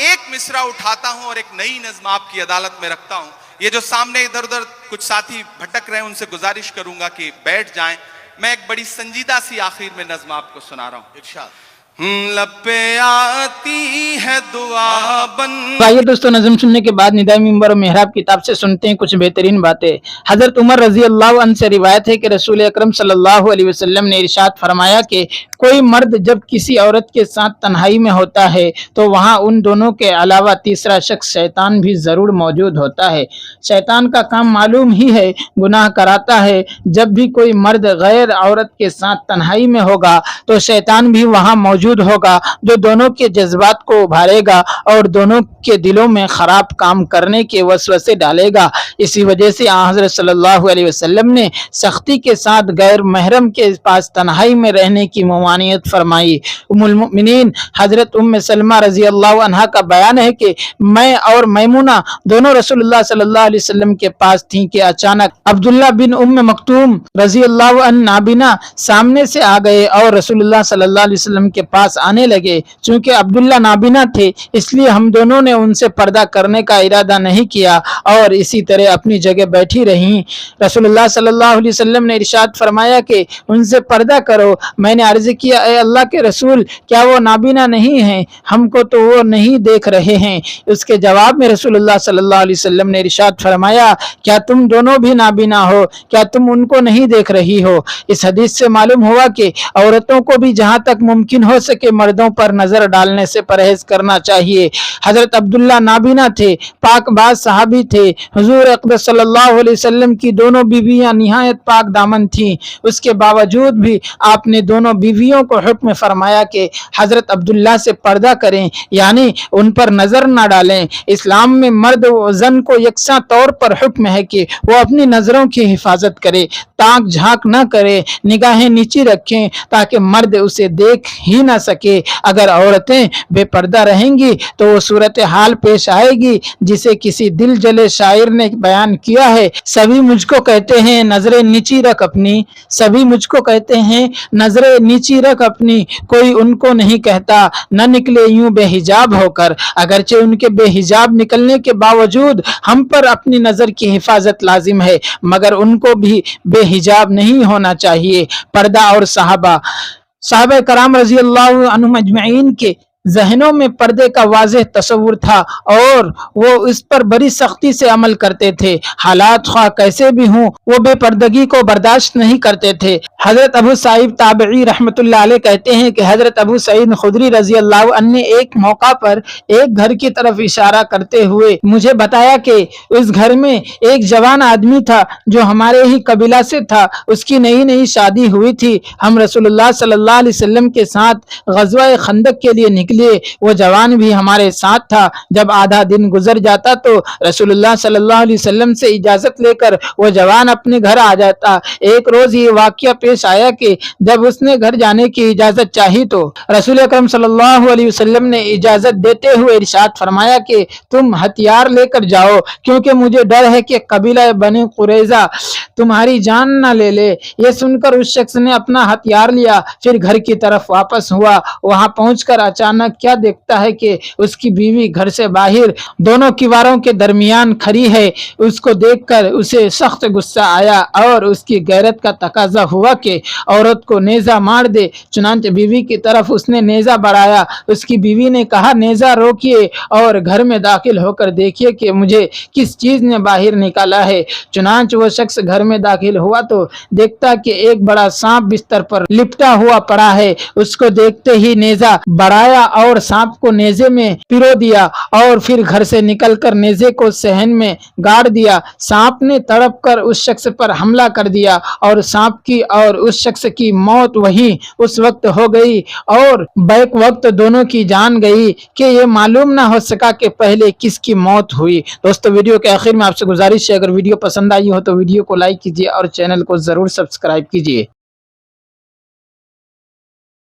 ایک مصرع اٹھاتا ہوں اور ایک نئی نظم آپ کی عدالت میں رکھتا ہوں. یہ جو سامنے ادھر ادھر کچھ ساتھی بھٹک رہے ہیں ان سے گزارش کروں گا کہ بیٹھ جائیں. میں ایک بڑی سنجیدہ سی آخر میں نظم آپ کو سنا رہا ہوں. ارشاد. لب پہ آتی ہے دعا بن. آئیے دوستو نظم سننے کے بعد ندائے منبر و محراب کتاب سے سنتے ہیں کچھ بہترین باتیں. حضرت عمر رضی اللہ عنہ سے روایت ہے کہ رسول اکرم صلی اللہ علیہ وسلم نے ارشاد فرمایا کہ کوئی مرد جب کسی عورت کے ساتھ تنہائی میں ہوتا ہے تو وہاں ان دونوں کے علاوہ تیسرا شخص شیطان بھی ضرور موجود ہوتا ہے. شیطان کا کام معلوم ہی ہے، گناہ کراتا ہے. جب بھی کوئی مرد غیر عورت کے ساتھ تنہائی میں ہوگا تو شیطان بھی وہاں موجود ہوگا جو دونوں کے جذبات کو ابھارے گا اور دونوں کے دلوں میں خراب کام کرنے کے وسوسے ڈالے گا. اسی وجہ سے حضرت صلی اللہ علیہ وسلم نے سختی کے ساتھ غیر محرم کے پاس تنہائی میں رہنے کی ممانعت فرمائی. ام المؤمنین حضرت ام سلمہ رضی اللہ عنہا کا بیان ہے کہ میں اور میمونہ دونوں رسول اللہ صلی اللہ علیہ وسلم کے پاس تھیں کہ اچانک عبداللہ بن ام مکتوم رضی اللہ عنہ نابینا سامنے سے آ گئے اور رسول اللہ صلی اللہ علیہ وسلم کے پاس آنے لگے. چونکہ عبداللہ نابینا تھے اس لیے ہم دونوں نے ان سے پردہ کرنے کا ارادہ نہیں کیا اور اسی طرح اپنی جگہ بیٹھی رہیں. رسول اللہ صلی اللہ علیہ وسلم نے ارشاد فرمایا کہ ان سے پردہ کرو. میں نے عرض کیا اے اللہ کے رسول کیا وہ نابینا نہیں ہیں؟ ہم کو تو وہ نہیں دیکھ رہے ہیں. اس کے جواب میں رسول اللہ صلی اللہ علیہ وسلم نے ارشاد فرمایا کیا تم دونوں بھی نابینا ہو؟ کیا تم ان کو نہیں دیکھ رہی ہو؟ اس حدیث سے معلوم ہوا کہ عورتوں کو بھی جہاں تک ممکن ہو سکے مردوں پر نظر ڈالنے سے پرہیز کرنا چاہیے. حضرت عبداللہ نابینا تھے، پاک باز صحابی تھے. حضور اقدس صلی اللہ علیہ وسلم کی دونوں بیویاں نہایت پاک دامن تھیں. اس کے باوجود بھی آپ نے دونوں بیویوں کو حکم فرمایا کہ حضرت عبداللہ سے پردہ کریں، یعنی ان پر نظر نہ ڈالیں. اسلام میں مرد و زن کو یکساں طور پر حکم ہے کہ وہ اپنی نظروں کی حفاظت کرے، تاک جھانک نہ کرے، نگاہیں نیچی رکھیں تاکہ مرد اسے دیکھ ہی نہ سکے. اگر عورتیں بے پردہ رہیں گی تو وہ صورتحال پیش آئے گی جسے کسی دل جلے شاعر نے بیان کیا ہے. سبھی مجھ کو کہتے ہیں نظریں نیچی رکھ اپنی، سبھی مجھ کو کہتے ہیں نظریں نیچی رکھ اپنی، کوئی ان کو نہیں کہتا نہ نکلے یوں بے حجاب ہو کر. اگرچہ ان کے بے حجاب نکلنے کے باوجود ہم پر اپنی نظر کی حفاظت لازم ہے، مگر ان کو بھی بے حجاب نہیں ہونا چاہیے. پردہ اور صحابہ کرام رضی اللہ عنہم اجمعین کے ذہنوں میں پردے کا واضح تصور تھا اور وہ اس پر بڑی سختی سے عمل کرتے تھے. حالات خواہ کیسے بھی ہوں وہ بے پردگی کو برداشت نہیں کرتے تھے. حضرت ابو سعید تابعی رحمۃ اللہ علیہ کہتے ہیں کہ حضرت ابو سعید خدری رضی اللہ عنہ نے ایک موقع پر ایک گھر کی طرف اشارہ کرتے ہوئے مجھے بتایا کہ اس گھر میں ایک جوان آدمی تھا جو ہمارے ہی قبیلہ سے تھا. اس کی نئی نئی شادی ہوئی تھی. ہم رسول اللہ صلی اللہ علیہ وسلم کے ساتھ غزوہ خندق کے لیے نکلے. وہ جوان بھی ہمارے ساتھ تھا. جب آدھا دن گزر جاتا تو رسول اللہ صلی اللہ علیہ وسلم سے اجازت لے کر وہ جوان اپنے گھر آ جاتا. ایک روز یہ واقعہ پیش آیا کہ جب اس نے گھر جانے کی اجازت چاہی تو رسول اکرم صلی اللہ علیہ وسلم نے اجازت دیتے ہوئے ارشاد فرمایا کہ تم ہتھیار لے کر جاؤ کیونکہ مجھے ڈر ہے کہ قبیلہ بنی قریظہ تمہاری جان نہ لے لے. یہ سن کر اس شخص نے اپنا ہتھیار لیا، پھر گھر کی طرف واپس ہوا. وہاں پہنچ کر اچانک کیا دیکھتا ہے کہ اس کی بیوی گھر سے باہر دونوں کیواروں کے درمیان کھڑی ہے. اس کو دیکھ کر اسے سخت غصہ آیا اور اس کی غیرت کا تقاضا ہوا کہ عورت کو نیزہ مار دے. چنانچہ بیوی کی طرف اس نے نیزہ بڑھایا. اس کی بیوی نے کہا نیزہ روکیے اور گھر میں داخل ہو کر دیکھیے کہ مجھے کس چیز نے باہر نکالا ہے. چنانچہ وہ شخص گھر میں داخل ہوا تو دیکھتا کہ ایک بڑا سانپ بستر پر لپٹا ہوا پڑا ہے. اس کو دیکھتے ہی نیزہ بڑھایا اور سانپ کو نیزے میں پیرو دیا اور پھر گھر سے نکل کر نیزے کو صحن میں گاڑ دیا. سانپ نے تڑپ کر اس شخص پر حملہ کر دیا اور سانپ کی اور اس شخص کی موت وہی اس وقت ہو گئی اور بیک وقت دونوں کی جان گئی کہ یہ معلوم نہ ہو سکا کہ پہلے کس کی موت ہوئی. دوستو ویڈیو کے آخر میں آپ سے گزارش ہے اگر ویڈیو پسند آئی ہو تو ویڈیو کو لائک کیجیے اور چینل کو ضرور سبسکرائب کیجیے.